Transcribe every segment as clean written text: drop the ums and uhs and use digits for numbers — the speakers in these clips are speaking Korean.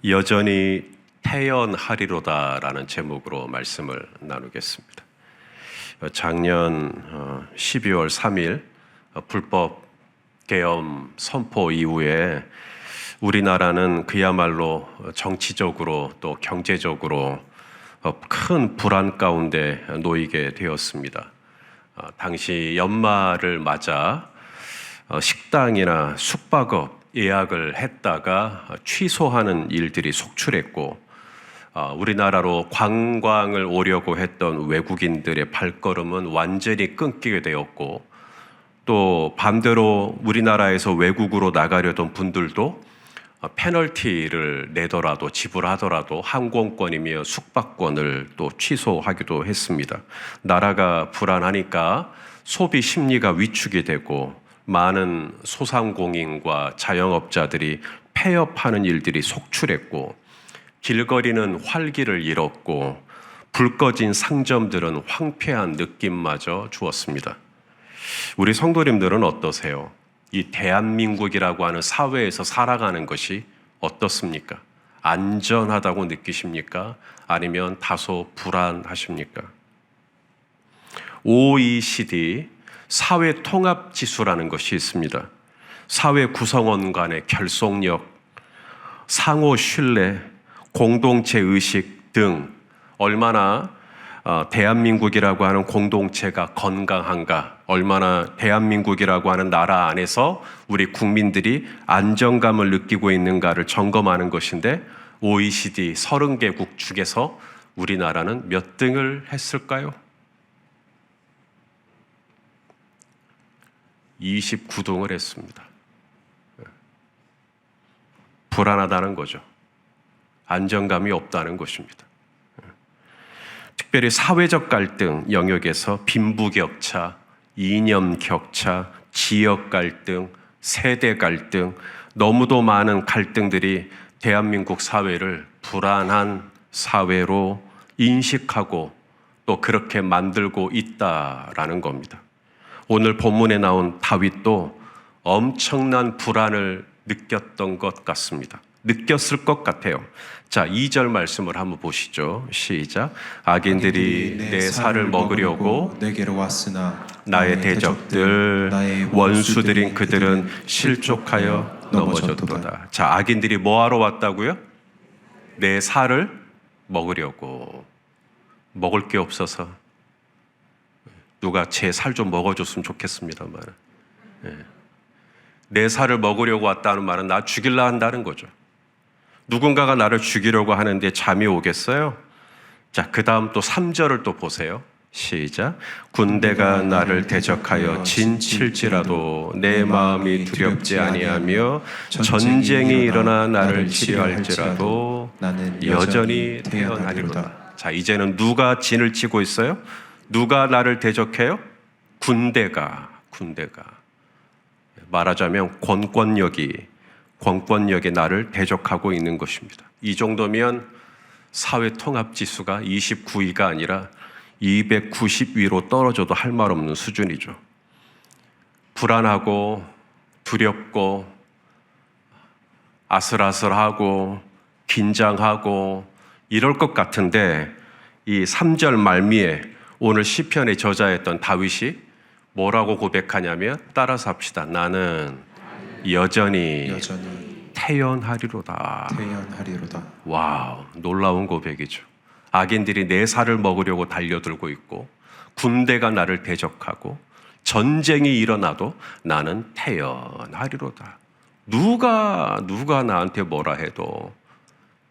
여전히 태연하리로다라는 제목으로 말씀을 나누겠습니다. 작년 12월 3일 불법 계엄 선포 이후에 우리나라는 그야말로 정치적으로 또 경제적으로 큰 불안 가운데 놓이게 되었습니다. 당시 연말을 맞아 식당이나 숙박업 예약을 했다가 취소하는 일들이 속출했고, 우리나라로 관광을 오려고 했던 외국인들의 발걸음은 완전히 끊기게 되었고, 또 반대로 우리나라에서 외국으로 나가려던 분들도 페널티를 내더라도 지불하더라도 항공권이며 숙박권을 또 취소하기도 했습니다. 나라가 불안하니까 소비 심리가 위축이 되고 많은 소상공인과 자영업자들이 폐업하는 일들이 속출했고, 길거리는 활기를 잃었고 불 꺼진 상점들은 황폐한 느낌마저 주었습니다. 우리 성도님들은 어떠세요? 이 대한민국이라고 하는 사회에서 살아가는 것이 어떻습니까? 안전하다고 느끼십니까? 아니면 다소 불안하십니까? OECD 사회 통합 지수라는 것이 있습니다. 사회 구성원 간의 결속력, 상호 신뢰, 공동체 의식 등 얼마나 대한민국이라고 하는 공동체가 건강한가, 얼마나 대한민국이라고 하는 나라 안에서 우리 국민들이 안정감을 느끼고 있는가를 점검하는 것인데, OECD 30개국 중에서 우리나라는 몇 등을 했을까요? 29등을 했습니다. 불안하다는 거죠. 안정감이 없다는 것입니다. 특별히 사회적 갈등 영역에서 빈부격차, 이념 격차, 지역 갈등, 세대 갈등, 너무도 많은 갈등들이 대한민국 사회를 불안한 사회로 인식하고 또 그렇게 만들고 있다라는 겁니다. 오늘 본문에 나온 다윗도 엄청난 불안을 느꼈던 것 같습니다. 느꼈을 것 같아요. 자, 2절 말씀을 한번 보시죠. 시작. 악인들이 내 살을 먹으려고 내게로 왔으나 나의 대적들, 나의 원수들인 그들은 실족하여 넘어졌도다. 자, 악인들이 뭐하러 왔다고요? 내 살을 먹으려고. 먹을 게 없어서 누가 제 살 좀 먹어줬으면 좋겠습니다만, 내 살을 먹으려고 왔다는 말은 나 죽일라 한다는 거죠. 누군가가 나를 죽이려고 하는데 잠이 오겠어요? 자, 그 다음 또 3절을 또 보세요. 시작. 군대가 나를 대적하여 진칠지라도 내 마음이 두렵지 아니하며 전쟁이 일어나 나를 치려할지라도 나는 여전히 태연하리로다. 자, 이제는 누가 진을 치고 있어요? 누가 나를 대적해요? 군대가 말하자면 권권력이 나를 대적하고 있는 것입니다. 이 정도면 사회 통합 지수가 29위가 아니라 290위로 떨어져도 할 말 없는 수준이죠. 불안하고 두렵고 아슬아슬하고 긴장하고 이럴 것 같은데, 이 3절 말미에 오늘 시편의 저자였던 다윗이 뭐라고 고백하냐면, 따라서 합시다. 나는 여전히 태연하리로다. 와우, 놀라운 고백이죠. 악인들이 내 살을 먹으려고 달려들고 있고 군대가 나를 대적하고 전쟁이 일어나도 나는 태연하리로다. 누가 나한테 뭐라 해도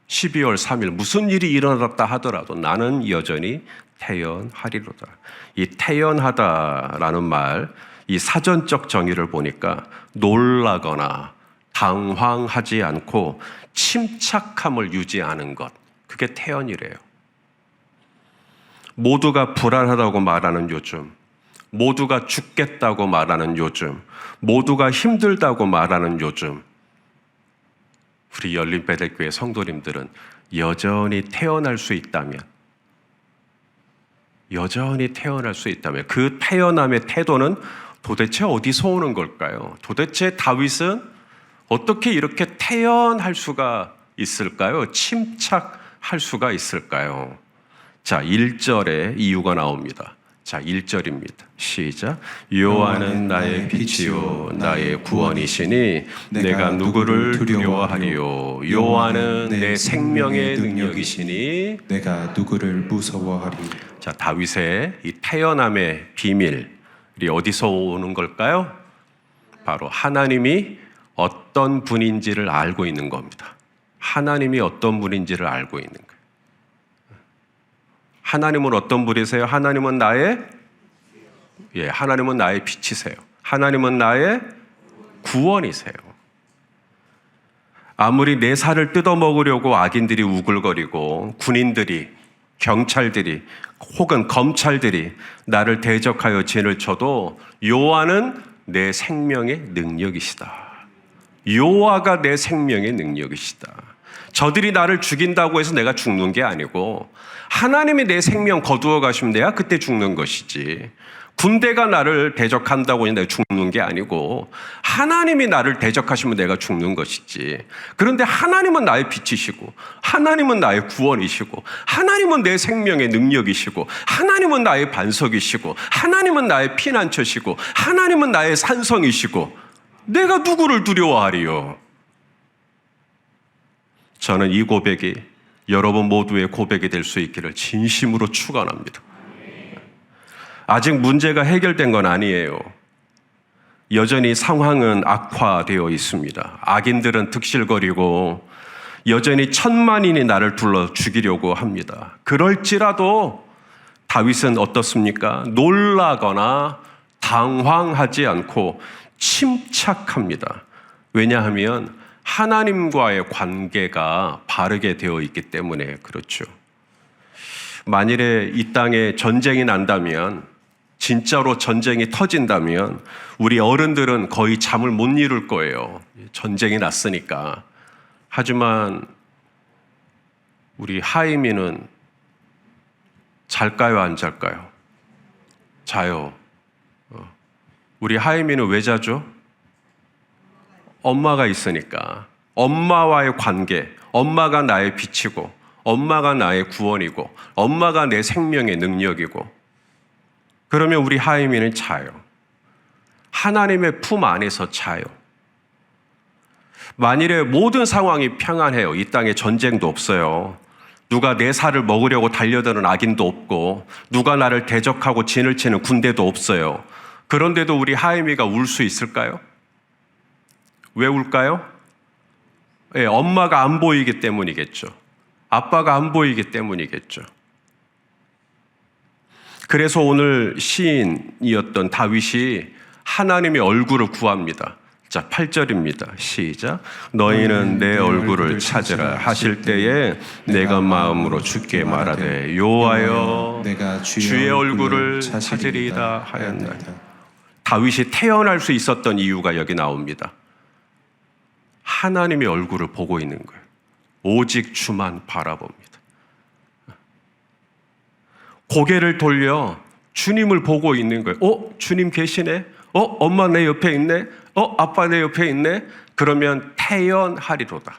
12월 3일 무슨 일이 일어났다 하더라도 나는 여전히 태연하리로다. 이 태연하다라는 말, 이 사전적 정의를 보니까 놀라거나 당황하지 않고 침착함을 유지하는 것, 그게 태연이래요. 모두가 불안하다고 말하는 요즘, 모두가 죽겠다고 말하는 요즘, 모두가 힘들다고 말하는 요즘, 우리 열린배들교회 성도님들은 여전히 태어날 수 있다면, 그 태어남의 태도는 도대체 어디서 오는 걸까요? 도대체 다윗은 어떻게 이렇게 태연할 수가 있을까요? 침착할 수가 있을까요? 자, 1절에 이유가 나옵니다. 자, 1절입니다. 시작. 여호와는 나의 빛이요 나의 구원이시니 내가 누구를 두려워하리요. 여호와는 내 생명의 능력이시니 내가 누구를 무서워하리. 자, 다윗의 이 태어남의 비밀이 어디서 오는 걸까요? 바로 하나님이 어떤 분인지를 알고 있는 겁니다. 하나님이 어떤 분인지를 알고 있는 거예요. 하나님은 어떤 분이세요? 하나님은 나의 빛이세요. 하나님은 나의 구원이세요. 아무리 내 살을 뜯어먹으려고 악인들이 우글거리고 군인들이, 경찰들이 혹은 검찰들이 나를 대적하여 진을 쳐도 여호와는 내 생명의 능력이시다. 여호와가 내 생명의 능력이시다. 저들이 나를 죽인다고 해서 내가 죽는 게 아니고 하나님이 내 생명 거두어 가시면 내가 그때 죽는 것이지, 군대가 나를 대적한다고 내가 죽는 게 아니고 하나님이 나를 대적하시면 내가 죽는 것이지. 그런데 하나님은 나의 빛이시고 하나님은 나의 구원이시고 하나님은 내 생명의 능력이시고 하나님은 나의 반석이시고 하나님은 나의 피난처시고 하나님은 나의 산성이시고 내가 누구를 두려워하리요? 저는 이 고백이 여러분 모두의 고백이 될 수 있기를 진심으로 축원합니다. 아직 문제가 해결된 건 아니에요. 여전히 상황은 악화되어 있습니다. 악인들은 득실거리고 여전히 천만인이 나를 둘러 죽이려고 합니다. 그럴지라도 다윗은 어떻습니까? 놀라거나 당황하지 않고 침착합니다. 왜냐하면 하나님과의 관계가 바르게 되어 있기 때문에 그렇죠. 만일에 이 땅에 전쟁이 난다면, 진짜로 전쟁이 터진다면 우리 어른들은 거의 잠을 못 이룰 거예요. 전쟁이 났으니까. 하지만 우리 하이미는 잘까요, 안 잘까요? 자요. 우리 하이미는 왜 자죠? 엄마가 있으니까. 엄마와의 관계, 엄마가 나의 빛이고 엄마가 나의 구원이고 엄마가 내 생명의 능력이고, 그러면 우리 하이미는 자요. 하나님의 품 안에서 자요. 만일에 모든 상황이 평안해요. 이 땅에 전쟁도 없어요. 누가 내 살을 먹으려고 달려드는 악인도 없고 누가 나를 대적하고 진을 치는 군대도 없어요. 그런데도 우리 하이미가 울 수 있을까요? 왜 울까요? 엄마가 안 보이기 때문이겠죠. 아빠가 안 보이기 때문이겠죠. 그래서 오늘 시인이었던 다윗이 하나님의 얼굴을 구합니다. 자, 8절입니다. 시작. 너희는 내 얼굴을 찾으라 하실 때에 내가 마음으로 주께 말하되 여호와여 내가 주의 얼굴을 찾으리이다 하였나이다. 다윗이 태어날 수 있었던 이유가 여기 나옵니다. 하나님의 얼굴을 보고 있는 거예요. 오직 주만 바라봅니다. 고개를 돌려 주님을 보고 있는 거예요. 주님 계시네? 엄마 내 옆에 있네? 아빠 내 옆에 있네? 그러면 태연하리로다.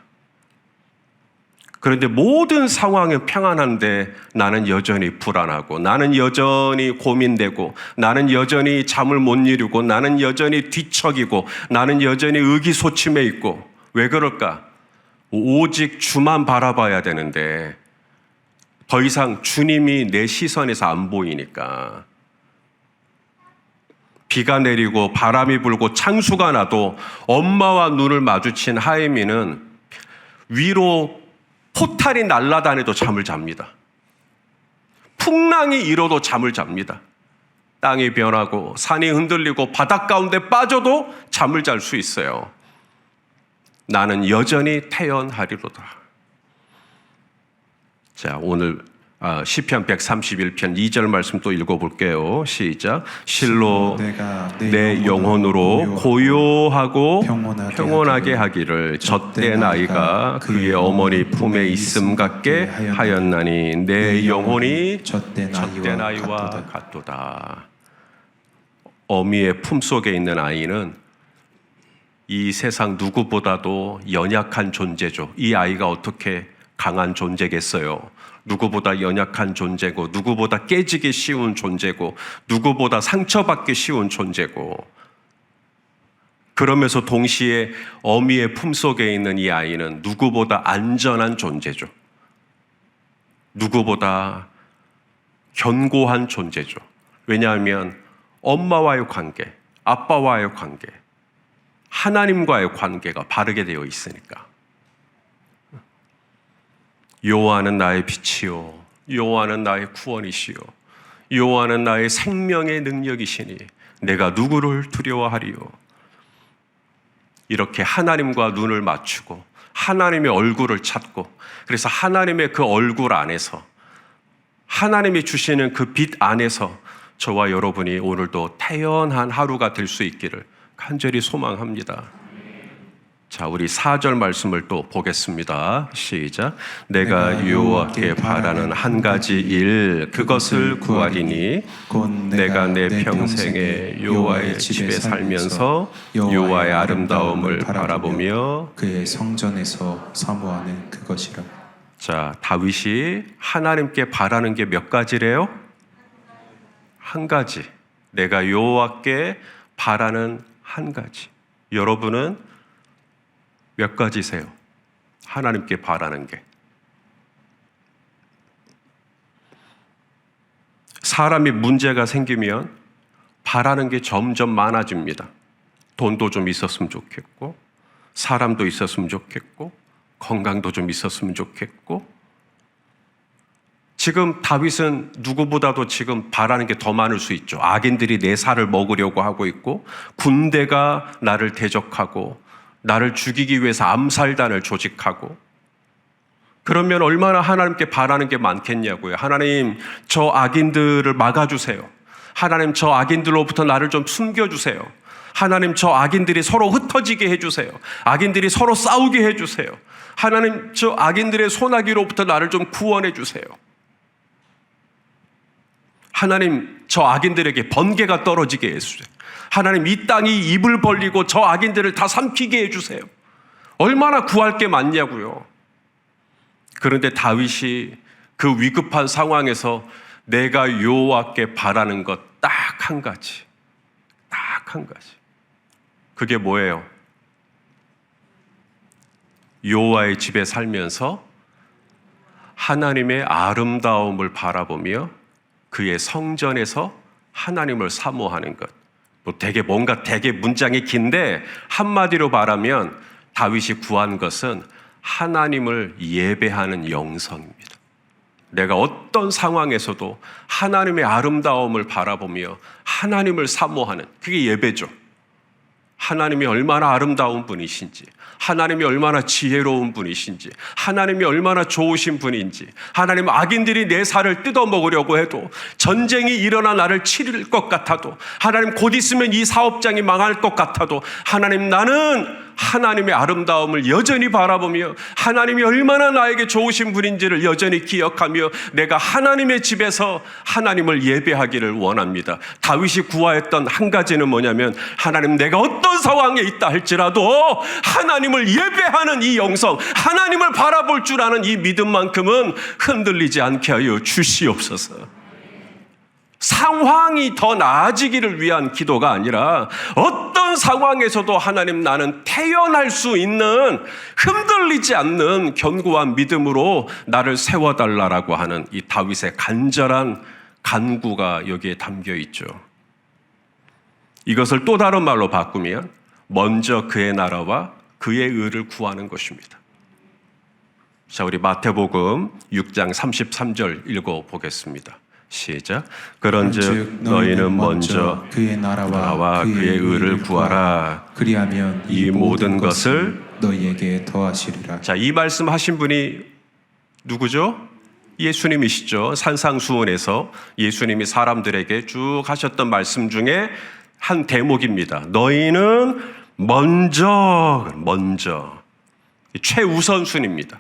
그런데 모든 상황은 평안한데 나는 여전히 불안하고 나는 여전히 고민되고 나는 여전히 잠을 못 이루고 나는 여전히 뒤척이고 나는 여전히 의기소침해 있고. 왜 그럴까? 오직 주만 바라봐야 되는데 더 이상 주님이 내 시선에서 안 보이니까, 비가 내리고 바람이 불고 창수가 나도 엄마와 눈을 마주친 하이미는 위로 포탈이 날아다녀도 잠을 잡니다. 풍랑이 일어도 잠을 잡니다. 땅이 변하고 산이 흔들리고 바닷 가운데 빠져도 잠을 잘 수 있어요. 나는 여전히 태연하리로다. 자, 오늘 시편 131편 2절 말씀 또 읽어볼게요. 시작. 실로 내 영혼으로 고요하고 평온하게 하기를 젖된 아이가 그의 어머니 품에 있음 같게 하였나니 내 영혼이 젖된 아이와 같도다. 어미의 품속에 있는 아이는 이 세상 누구보다도 연약한 존재죠. 이 아이가 어떻게 강한 존재겠어요? 누구보다 연약한 존재고, 누구보다 깨지기 쉬운 존재고, 누구보다 상처받기 쉬운 존재고, 그러면서 동시에 어미의 품속에 있는 이 아이는 누구보다 안전한 존재죠. 누구보다 견고한 존재죠. 왜냐하면 엄마와의 관계, 아빠와의 관계, 하나님과의 관계가 바르게 되어 있으니까. 여호와는 나의 빛이요, 여호와는 나의 구원이시요, 여호와는 나의 생명의 능력이시니 내가 누구를 두려워하리요. 이렇게 하나님과 눈을 맞추고 하나님의 얼굴을 찾고, 그래서 하나님의 그 얼굴 안에서, 하나님이 주시는 그 빛 안에서 저와 여러분이 오늘도 태연한 하루가 될 수 있기를 간절히 소망합니다. 자, 우리 4절 말씀을 또 보겠습니다. 시작. 내가 여호와께 바라는 한 가지 일, 그것을 구하리니 곧 내가 내 평생에 여호와의 집에 살면서 여호와의 아름다움을 바라보며 그의 성전에서 사모하는 그것이라. 자, 다윗이 하나님께 바라는 게 몇 가지래요? 한 가지. 내가 여호와께 바라는 한 가지. 여러분은 몇 가지세요? 하나님께 바라는 게. 사람이 문제가 생기면 바라는 게 점점 많아집니다. 돈도 좀 있었으면 좋겠고, 사람도 있었으면 좋겠고, 건강도 좀 있었으면 좋겠고. 지금 다윗은 누구보다도 지금 바라는 게 더 많을 수 있죠. 악인들이 내 살을 먹으려고 하고 있고, 군대가 나를 대적하고 나를 죽이기 위해서 암살단을 조직하고, 그러면 얼마나 하나님께 바라는 게 많겠냐고요. 하나님, 저 악인들을 막아주세요. 하나님, 저 악인들로부터 나를 좀 숨겨주세요. 하나님, 저 악인들이 서로 흩어지게 해주세요. 악인들이 서로 싸우게 해주세요. 하나님, 저 악인들의 소나기로부터 나를 좀 구원해 주세요. 하나님, 저 악인들에게 번개가 떨어지게 해주세요. 하나님, 이 땅이 입을 벌리고 저 악인들을 다 삼키게 해주세요. 얼마나 구할 게 많냐고요. 그런데 다윗이 그 위급한 상황에서 내가 여호와께 바라는 것 딱 한 가지, 딱 한 가지. 그게 뭐예요? 여호와의 집에 살면서 하나님의 아름다움을 바라보며 그의 성전에서 하나님을 사모하는 것. 뭐 되게 문장이 긴데 한마디로 말하면 다윗이 구한 것은 하나님을 예배하는 영성입니다. 내가 어떤 상황에서도 하나님의 아름다움을 바라보며 하나님을 사모하는, 그게 예배죠. 하나님이 얼마나 아름다운 분이신지, 하나님이 얼마나 지혜로운 분이신지, 하나님이 얼마나 좋으신 분인지, 하나님, 악인들이 내 살을 뜯어먹으려고 해도, 전쟁이 일어나 나를 치릴 것 같아도, 하나님, 곧 있으면 이 사업장이 망할 것 같아도, 하나님, 나는 하나님의 아름다움을 여전히 바라보며 하나님이 얼마나 나에게 좋으신 분인지를 여전히 기억하며 내가 하나님의 집에서 하나님을 예배하기를 원합니다. 다윗이 구하였던 한 가지는 뭐냐면, 하나님, 내가 어떤 상황에 있다 할지라도 하나님을 예배하는 이 영성, 하나님을 바라볼 줄 아는 이 믿음만큼은 흔들리지 않게 하여 주시옵소서. 상황이 더 나아지기를 위한 기도가 아니라 어떤 상황에서도 하나님, 나는 태어날 수 있는 흔들리지 않는 견고한 믿음으로 나를 세워달라고 하는 이 다윗의 간절한 간구가 여기에 담겨 있죠. 이것을 또 다른 말로 바꾸면 먼저 그의 나라와 그의 의를 구하는 것입니다. 자, 우리 마태복음 6장 33절 읽어보겠습니다. 시작. 그런즉 너희는 먼저 그의 나라와 그의 의를 구하라. 그리하면 이 모든 것을 너희에게 더하시리라. 자, 이 말씀하신 분이 누구죠? 예수님이시죠. 산상수훈에서 예수님이 사람들에게 쭉 하셨던 말씀 중에 한 대목입니다. 너희는 먼저 최우선순위입니다.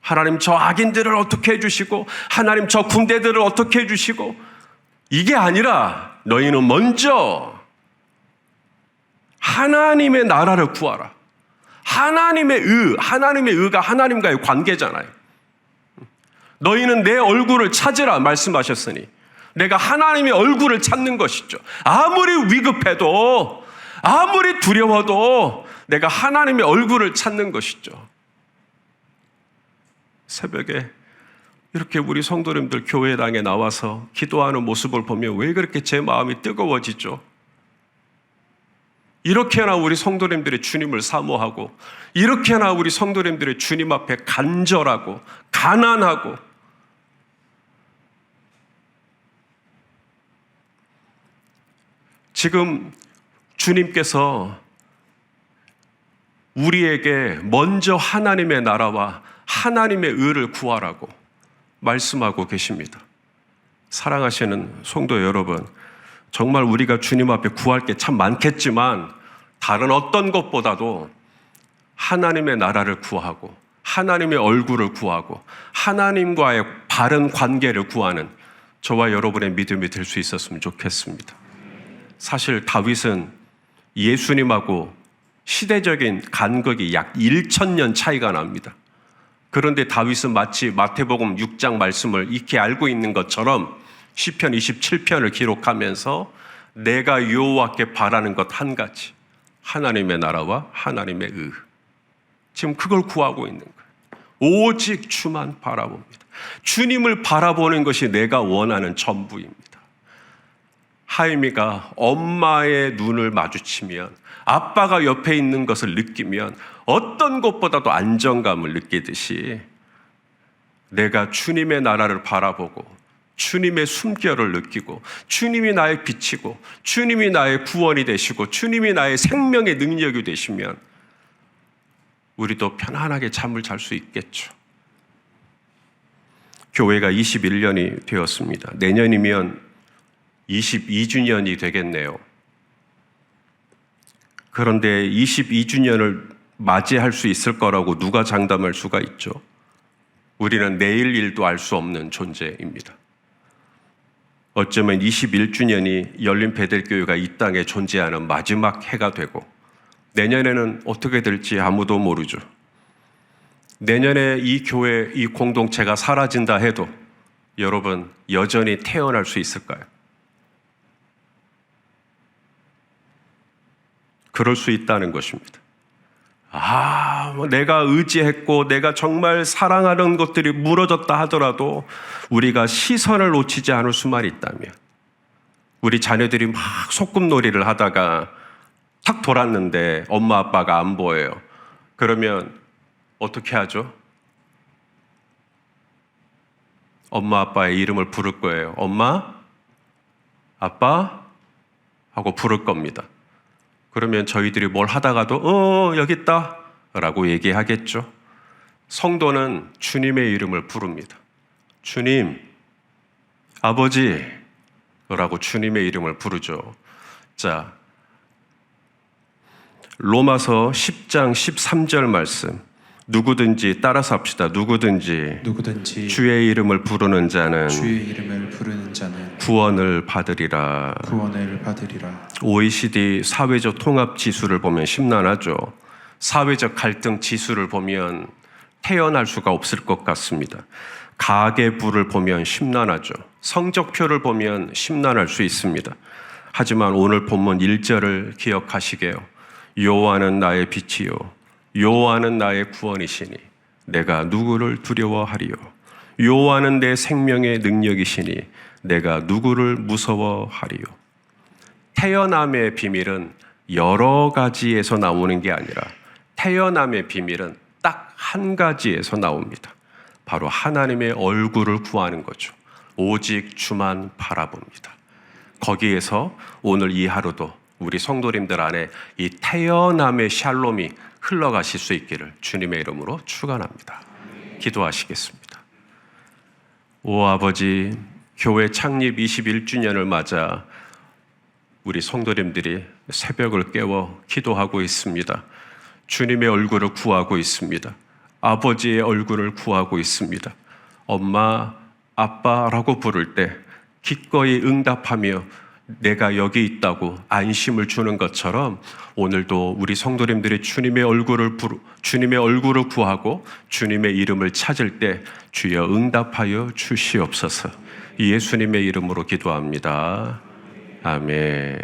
하나님, 저 악인들을 어떻게 해주시고, 하나님, 저 군대들을 어떻게 해주시고, 이게 아니라 너희는 먼저 하나님의 나라를 구하라. 하나님의 의가 하나님과의 관계잖아요. 너희는 내 얼굴을 찾으라 말씀하셨으니 내가 하나님의 얼굴을 찾는 것이죠. 아무리 위급해도 아무리 두려워도 내가 하나님의 얼굴을 찾는 것이죠. 새벽에 이렇게 우리 성도님들 교회당에 나와서 기도하는 모습을 보면 왜 그렇게 제 마음이 뜨거워지죠? 이렇게나 우리 성도님들이 주님을 사모하고 이렇게나 우리 성도님들이 주님 앞에 간절하고 가난하고 지금 주님께서 우리에게 먼저 하나님의 나라와 하나님의 의를 구하라고 말씀하고 계십니다. 사랑하시는 성도 여러분, 정말 우리가 주님 앞에 구할 게 참 많겠지만 다른 어떤 것보다도 하나님의 나라를 구하고 하나님의 얼굴을 구하고 하나님과의 바른 관계를 구하는 저와 여러분의 믿음이 될 수 있었으면 좋겠습니다. 사실 다윗은 예수님하고 시대적인 간극이 약 1000년 차이가 납니다. 그런데 다윗은 마치 마태복음 6장 말씀을 익히 알고 있는 것처럼 시편 27편을 기록하면서 내가 여호와께 바라는 것 한 가지, 하나님의 나라와 하나님의 의, 지금 그걸 구하고 있는 거예요. 오직 주만 바라봅니다. 주님을 바라보는 것이 내가 원하는 전부입니다. 하임이가 엄마의 눈을 마주치면, 아빠가 옆에 있는 것을 느끼면 어떤 것보다도 안정감을 느끼듯이 내가 주님의 나라를 바라보고 주님의 숨결을 느끼고 주님이 나의 빛이고 주님이 나의 구원이 되시고 주님이 나의 생명의 능력이 되시면 우리도 편안하게 잠을 잘 수 있겠죠. 교회가 21년이 되었습니다. 내년이면 22주년이 되겠네요. 그런데 22주년을 맞이할 수 있을 거라고 누가 장담할 수가 있죠? 우리는 내일 일도 알 수 없는 존재입니다. 어쩌면 21주년이 열린 베델교회가 이 땅에 존재하는 마지막 해가 되고 내년에는 어떻게 될지 아무도 모르죠. 내년에 이 교회, 이 공동체가 사라진다 해도 여러분 여전히 태어날 수 있을까요? 그럴 수 있다는 것입니다. 내가 의지했고 내가 정말 사랑하는 것들이 무너졌다 하더라도 우리가 시선을 놓치지 않을 수만 있다면, 우리 자녀들이 막 소꿉놀이를 하다가 탁 돌았는데 엄마 아빠가 안 보여요. 그러면 어떻게 하죠? 엄마 아빠의 이름을 부를 거예요. 엄마, 아빠 하고 부를 겁니다. 그러면 저희들이 뭘 하다가도 여기 있다 라고 얘기하겠죠. 성도는 주님의 이름을 부릅니다. 주님, 아버지 라고 주님의 이름을 부르죠. 자, 로마서 10장 13절 말씀, 누구든지 따라서 합시다. 누구든지 주의 이름을 부르는 자는 구원을 받으리라. OECD 사회적 통합 지수를 보면 심란하죠. 사회적 갈등 지수를 보면 태어날 수가 없을 것 같습니다. 가계부를 보면 심란하죠. 성적표를 보면 심란할 수 있습니다. 하지만 오늘 본문 1절을 기억하시게요. 여호와는 나의 빛이요 여호와는 나의 구원이시니 내가 누구를 두려워하리요. 여호와는 내 생명의 능력이시니 내가 누구를 무서워하리요. 태어남의 비밀은 여러 가지에서 나오는 게 아니라 태어남의 비밀은 딱 한 가지에서 나옵니다. 바로 하나님의 얼굴을 구하는 거죠. 오직 주만 바라봅니다. 거기에서 오늘 이 하루도 우리 성도님들 안에 이 태어남의 샬롬이 흘러가실 수 있기를 주님의 이름으로 축원합니다. 기도하시겠습니다. 오 아버지, 교회 창립 21주년을 맞아 우리 성도님들이 새벽을 깨워 기도하고 있습니다. 주님의 얼굴을 구하고 있습니다. 아버지의 얼굴을 구하고 있습니다. 엄마, 아빠라고 부를 때 기꺼이 응답하며 내가 여기 있다고 안심을 주는 것처럼 오늘도 우리 성도님들이 주님의 얼굴을 구하고 주님의 이름을 찾을 때 주여 응답하여 주시옵소서. 예수님의 이름으로 기도합니다. 아멘.